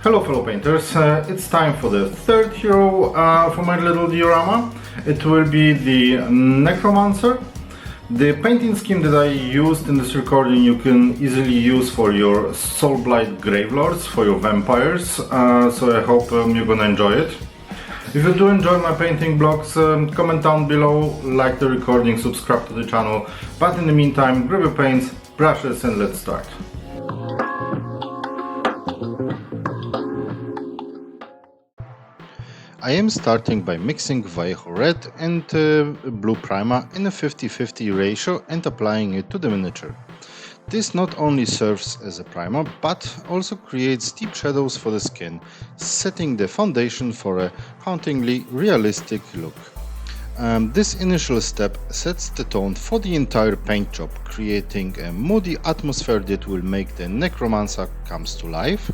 Hello fellow painters, it's time for the third hero for my little diorama. It will be the Necromancer. The painting scheme that I used in this recording you can easily use for your Soulblight Gravelords, for your vampires, so I hope you're gonna enjoy it. If you do enjoy my painting blogs, comment down below, like the recording, subscribe to the channel, but in the meantime grab your paints, brushes and let's start. I am starting by mixing Vallejo red and blue primer in a 50-50 ratio and applying it to the miniature. This not only serves as a primer, but also creates deep shadows for the skin, setting the foundation for a hauntingly realistic look. This initial step sets the tone for the entire paint job, creating a moody atmosphere that will make the Necromancer comes to life.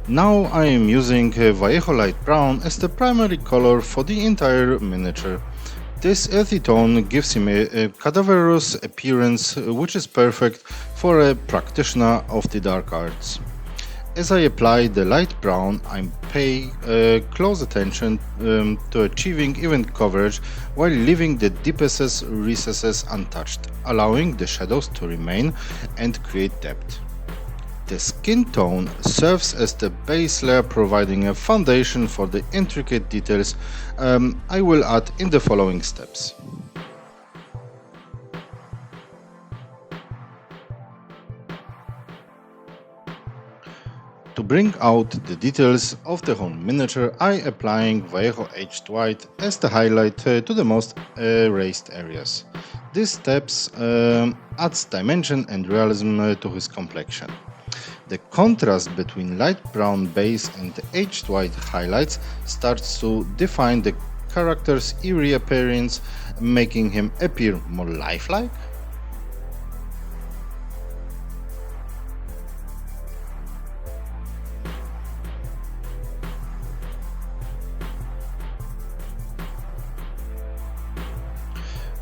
Now I am using Vallejo Light Brown as the primary color for the entire miniature. This earthy tone gives him a cadaverous appearance, which is perfect for a practitioner of the dark arts. As I apply the light brown, I pay close attention to achieving even coverage while leaving the deepest recesses untouched, allowing the shadows to remain and create depth. The skin tone serves as the base layer, providing a foundation for the intricate details I will add in the following steps. To bring out the details of the whole miniature, I am applying Vallejo Aged White as the highlight to the most raised areas. These steps adds dimension and realism to his complexion. The contrast between light brown base and the aged white highlights starts to define the character's eerie appearance, making him appear more lifelike.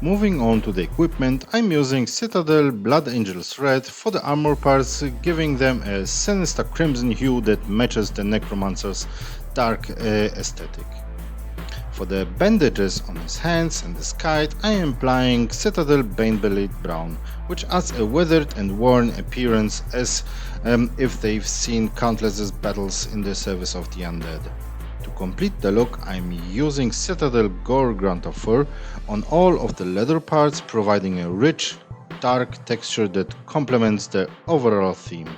Moving on to the equipment, I'm using Citadel Blood Angel's Red for the armor parts, giving them a sinister crimson hue that matches the Necromancer's dark aesthetic. For the bandages on his hands and the scythe, I am applying Citadel Baneblade Brown, which adds a weathered and worn appearance as if they've seen countless battles in the service of the Undead. To complete the look, I'm using Citadel Gore Grunt of Fur on all of the leather parts, providing a rich, dark texture that complements the overall theme.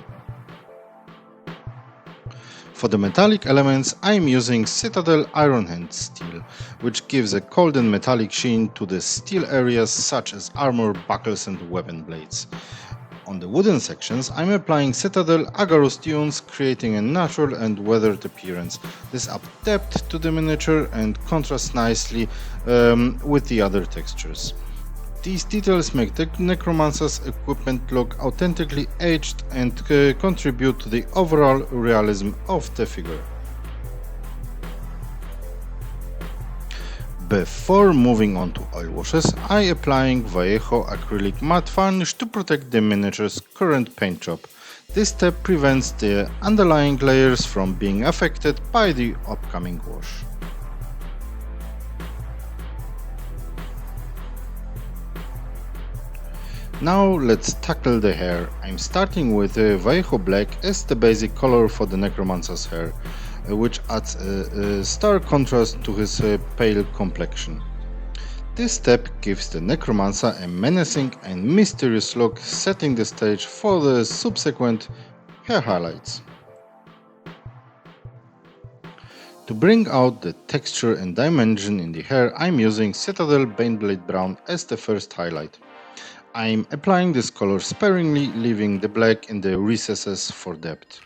For the metallic elements, I'm using Citadel Iron Hand Steel, which gives a cold and metallic sheen to the steel areas such as armor, buckles and weapon blades. On the wooden sections, I'm applying Citadel Agarus Dunes, creating a natural and weathered appearance. This adds depth to the miniature and contrasts nicely with the other textures. These details make the Necromancer's equipment look authentically aged and contribute to the overall realism of the figure. Before moving on to oil washes, I am applying Vallejo acrylic matte varnish to protect the miniature's current paint job. This step prevents the underlying layers from being affected by the upcoming wash. Now let's tackle the hair. I'm starting with Vallejo black as the basic color for the Necromancer's hair, which adds a stark contrast to his pale complexion. This step gives the Necromancer a menacing and mysterious look, setting the stage for the subsequent hair highlights. To bring out the texture and dimension in the hair, I'm using Citadel Baneblade Brown as the first highlight. I'm applying this color sparingly, leaving the black in the recesses for depth.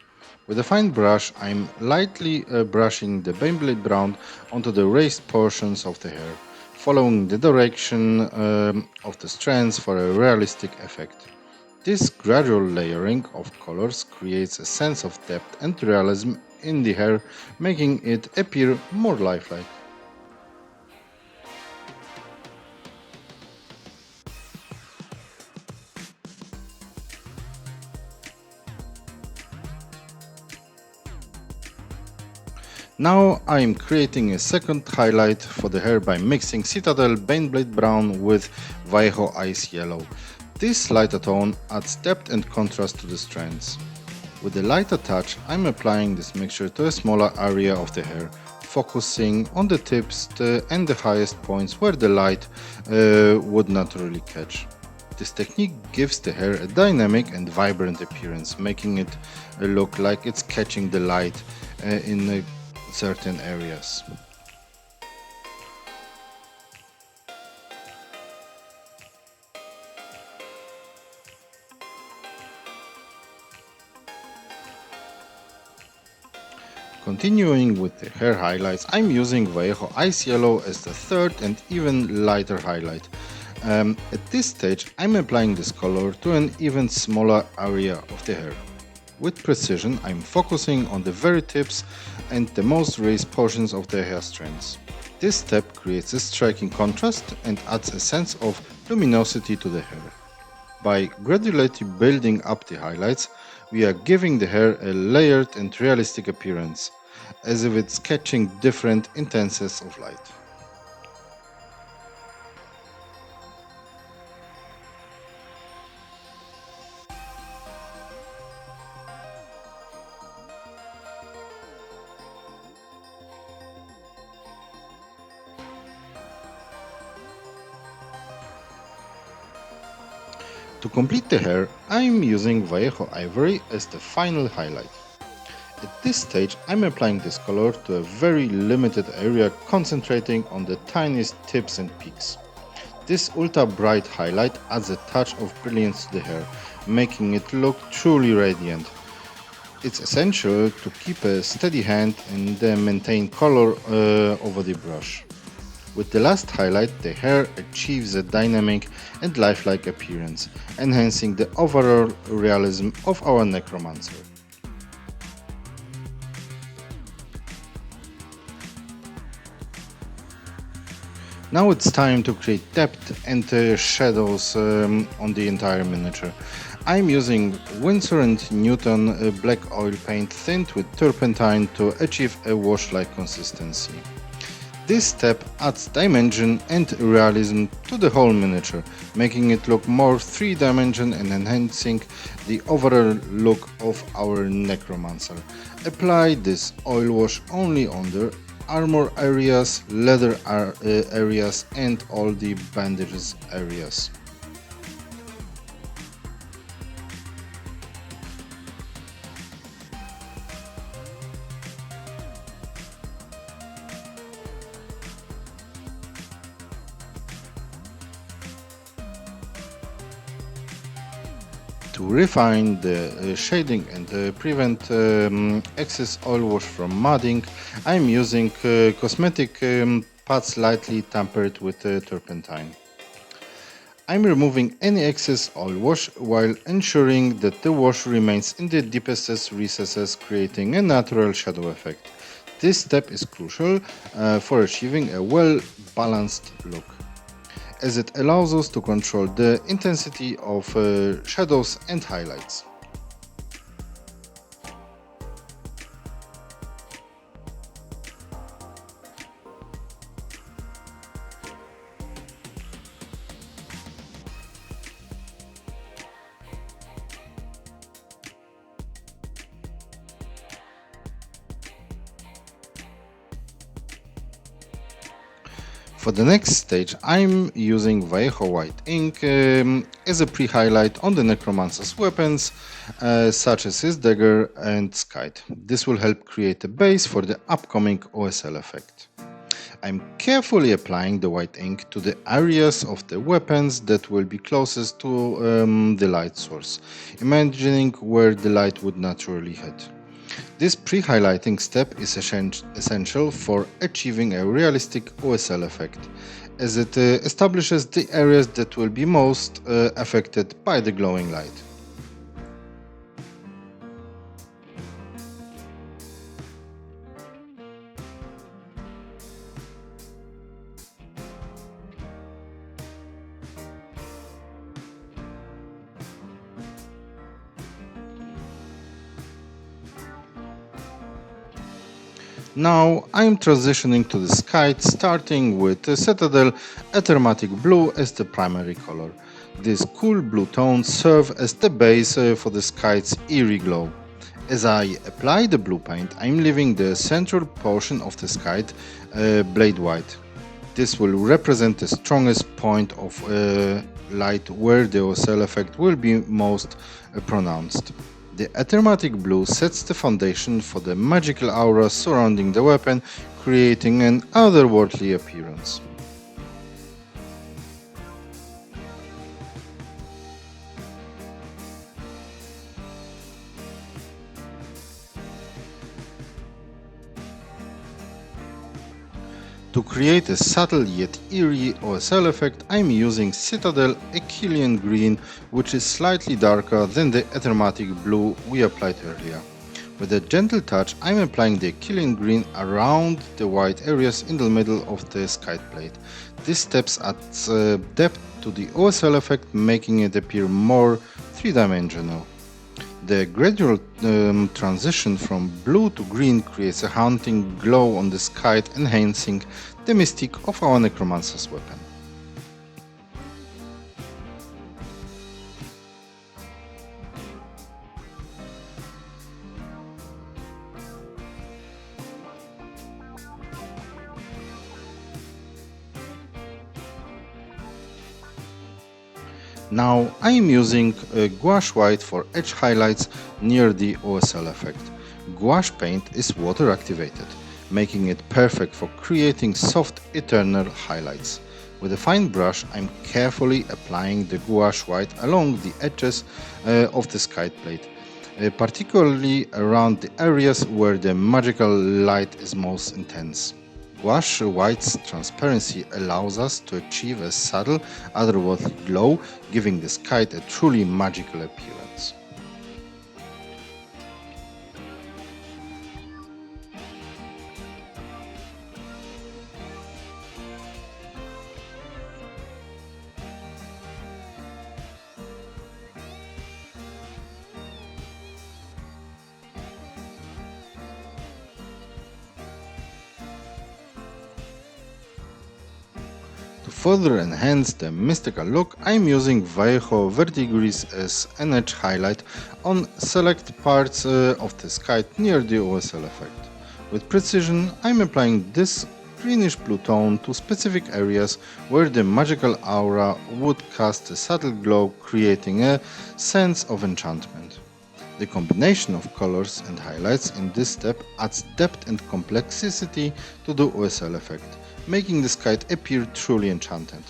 With a fine brush, I'm lightly brushing the Baneblade Brown onto the raised portions of the hair, following the direction of the strands for a realistic effect. This gradual layering of colors creates a sense of depth and realism in the hair, making it appear more lifelike. Now I am creating a second highlight for the hair by mixing Citadel Baneblade Brown with Vallejo Ice Yellow. This lighter tone adds depth and contrast to the strands. With the lighter touch, I'm applying this mixture to a smaller area of the hair, focusing on the tips and the highest points where the light would naturally catch. This technique gives the hair a dynamic and vibrant appearance, making it look like it's catching the light in certain areas. Continuing with the hair highlights, I'm using Vallejo Ice Yellow as the third and even lighter highlight. At this stage, I'm applying this color to an even smaller area of the hair. With precision, I'm focusing on the very tips and the most raised portions of the hair strands. This step creates a striking contrast and adds a sense of luminosity to the hair. By gradually building up the highlights, we are giving the hair a layered and realistic appearance, as if it's catching different intensities of light. To complete the hair, I am using Vallejo Ivory as the final highlight. At this stage, I'm applying this color to a very limited area, concentrating on the tiniest tips and peaks. This ultra bright highlight adds a touch of brilliance to the hair, making it look truly radiant. It's essential to keep a steady hand and maintain color over the brush. With the last highlight, the hair achieves a dynamic and lifelike appearance, enhancing the overall realism of our necromancer. Now it's time to create depth and shadows on the entire miniature. I'm using Winsor & Newton black oil paint thinned with turpentine to achieve a wash-like consistency. This step adds dimension and realism to the whole miniature, making it look more three-dimensional and enhancing the overall look of our necromancer. Apply this oil wash only on the armor areas, leather areas and all the bandages areas. To refine the shading and prevent excess oil wash from mudding, I'm using cosmetic pads lightly tempered with turpentine. I'm removing any excess oil wash while ensuring that the wash remains in the deepest recesses, creating a natural shadow effect. This step is crucial for achieving a well-balanced look, as it allows us to control the intensity of shadows and highlights. For the next stage, I'm using Vallejo White ink as a pre-highlight on the necromancer's weapons, such as his dagger and scythe. This will help create a base for the upcoming OSL effect. I'm carefully applying the white ink to the areas of the weapons that will be closest to the light source, imagining where the light would naturally hit. This pre-highlighting step is essential for achieving a realistic OSL effect, as it establishes the areas that will be most affected by the glowing light. Now I'm transitioning to the sky, starting with the Citadel Aromatic Blue as the primary color. These cool blue tones serve as the base for the sky's eerie glow. As I apply the blue paint, I'm leaving the central portion of the sky blade white. This will represent the strongest point of light where the ocell effect will be most pronounced. The aromatic blue sets the foundation for the magical aura surrounding the weapon, creating an otherworldly appearance. To create a subtle yet eerie OSL effect, I'm using Citadel Achillean Green, which is slightly darker than the aromatic blue we applied earlier. With a gentle touch, I'm applying the Achillean Green around the white areas in the middle of the sky plate. This step adds depth to the OSL effect, making it appear more three-dimensional. The gradual transition from blue to green creates a haunting glow on the sky, enhancing the mystique of our necromancer's weapon. Now I am using gouache white for edge highlights near the OSL effect. Gouache paint is water activated, making it perfect for creating soft eternal highlights. With a fine brush, I'm carefully applying the gouache white along the edges of the sky plate, particularly around the areas where the magical light is most intense. Gouache white's transparency allows us to achieve a subtle, otherworldly glow, giving the sky a truly magical appearance. To further enhance the mystical look, I'm using Vallejo Verdigris as an edge highlight on select parts of the sky near the OSL effect. With precision, I'm applying this greenish blue tone to specific areas where the magical aura would cast a subtle glow, creating a sense of enchantment. The combination of colors and highlights in this step adds depth and complexity to the OSL effect, making the sky appear truly enchanted.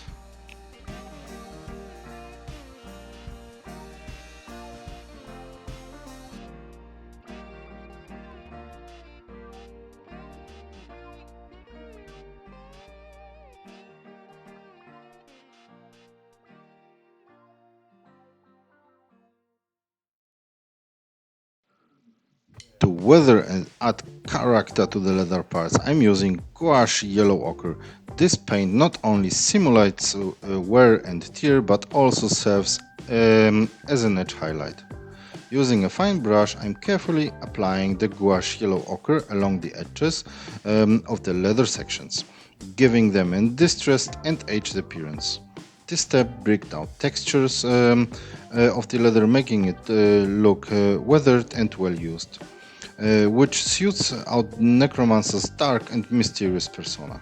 To weather and add character to the leather parts, I'm using gouache yellow ochre. This paint not only simulates wear and tear, but also serves as an edge highlight. Using a fine brush, I'm carefully applying the gouache yellow ochre along the edges of the leather sections, giving them a distressed and aged appearance. This step breaks down textures of the leather, making it look weathered and well used, which suits out Necromancer's dark and mysterious persona.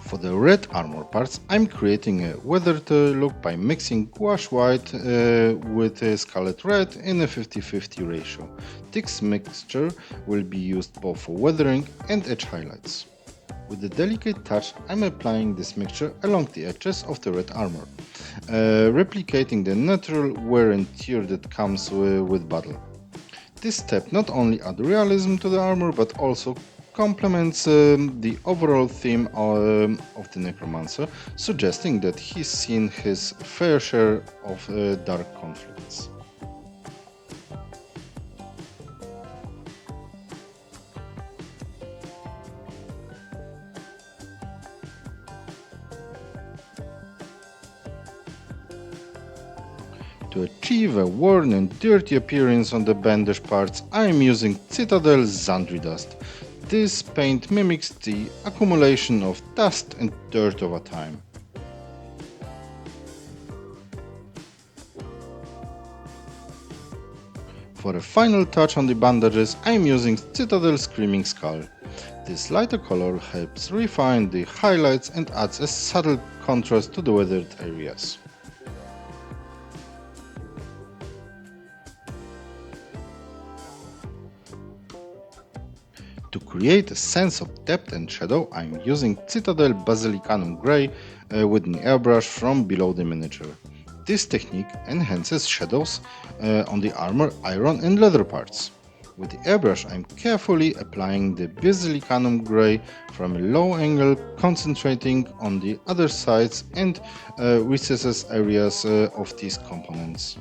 For the red armor parts, I'm creating a weathered look by mixing gouache white with scarlet red in a 50-50 ratio. This mixture will be used both for weathering and edge highlights. With a delicate touch, I'm applying this mixture along the edges of the red armor, replicating the natural wear and tear that comes with battle. This step not only adds realism to the armor, but also complements the overall theme of the Necromancer, suggesting that he's seen his fair share of dark conflicts. To achieve a worn and dirty appearance on the bandage parts, I am using Citadel Zandri Dust. This paint mimics the accumulation of dust and dirt over time. For a final touch on the bandages, I am using Citadel Screaming Skull. This lighter color helps refine the highlights and adds a subtle contrast to the weathered areas. To create a sense of depth and shadow, I am using Citadel Basilicanum Grey with an airbrush from below the miniature. This technique enhances shadows on the armor, iron and leather parts. With the airbrush, I am carefully applying the Basilicanum Grey from a low angle, concentrating on the other sides and recesses areas of these components.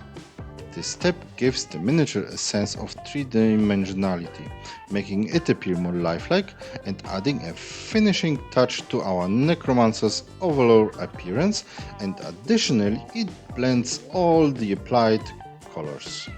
This step gives the miniature a sense of three-dimensionality, making it appear more lifelike and adding a finishing touch to our necromancer's overall appearance, and additionally it blends all the applied colors.